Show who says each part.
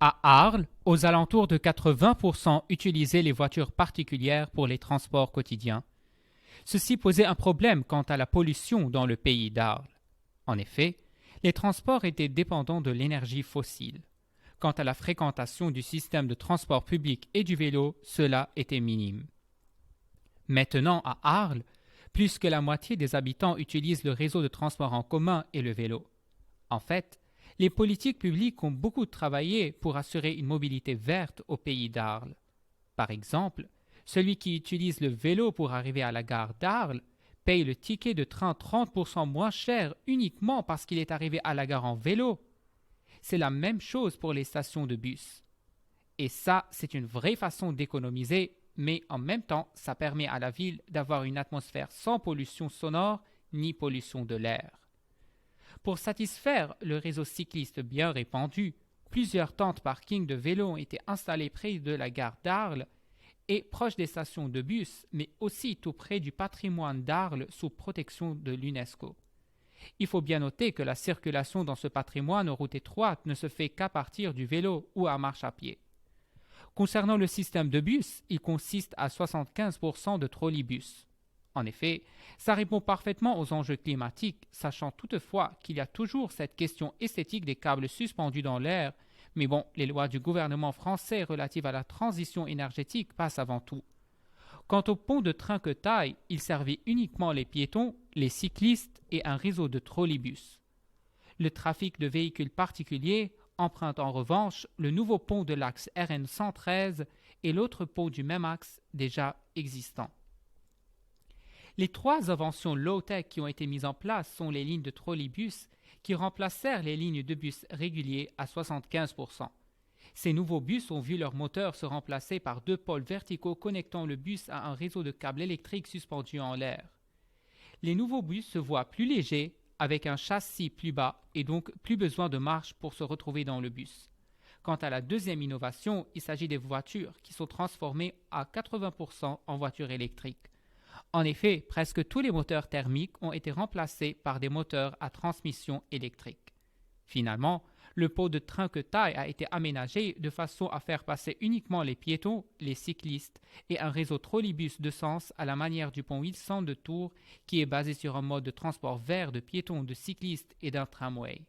Speaker 1: À Arles, aux alentours de 80% utilisaient les voitures particulières pour les transports quotidiens. Ceci posait un problème quant à la pollution dans le pays d'Arles. En effet, les transports étaient dépendants de l'énergie fossile. Quant à la fréquentation du système de transport public et du vélo, cela était minime. Maintenant, à Arles, plus que la moitié des habitants utilisent le réseau de transport en commun et le vélo. En fait, les politiques publiques ont beaucoup travaillé pour assurer une mobilité verte au pays d'Arles. Par exemple, celui qui utilise le vélo pour arriver à la gare d'Arles paye le ticket de train 30% moins cher uniquement parce qu'il est arrivé à la gare en vélo. C'est la même chose pour les stations de bus. Et ça, c'est une vraie façon d'économiser, mais en même temps, ça permet à la ville d'avoir une atmosphère sans pollution sonore ni pollution de l'air. Pour satisfaire le réseau cycliste bien répandu, plusieurs tentes parking de vélos ont été installées près de la gare d'Arles et proches des stations de bus, mais aussi tout près du patrimoine d'Arles sous protection de l'UNESCO. Il faut bien noter que la circulation dans ce patrimoine aux routes étroites ne se fait qu'à partir du vélo ou à marche à pied. Concernant le système de bus, il consiste à 75% de trolleybus. En effet, ça répond parfaitement aux enjeux climatiques, sachant toutefois qu'il y a toujours cette question esthétique des câbles suspendus dans l'air, mais bon, les lois du gouvernement français relatives à la transition énergétique passent avant tout. Quant au pont de Trinquetaille, il servait uniquement les piétons, les cyclistes et un réseau de trolleybus. Le trafic de véhicules particuliers emprunte en revanche le nouveau pont de l'axe RN 113 et l'autre pont du même axe déjà existant. Les trois inventions low-tech qui ont été mises en place sont les lignes de trolleybus qui remplacèrent les lignes de bus réguliers à 75%. Ces nouveaux bus ont vu leur moteur se remplacer par deux pôles verticaux connectant le bus à un réseau de câbles électriques suspendus en l'air. Les nouveaux bus se voient plus légers, avec un châssis plus bas et donc plus besoin de marche pour se retrouver dans le bus. Quant à la deuxième innovation, il s'agit des voitures qui sont transformées à 80% en voitures électriques. En effet, presque tous les moteurs thermiques ont été remplacés par des moteurs à transmission électrique. Finalement, le pont de Trinquetaille a été aménagé de façon à faire passer uniquement les piétons, les cyclistes et un réseau trolleybus de sens à la manière du pont Wilson de Tours qui est basé sur un mode de transport vert de piétons, de cyclistes et d'un tramway.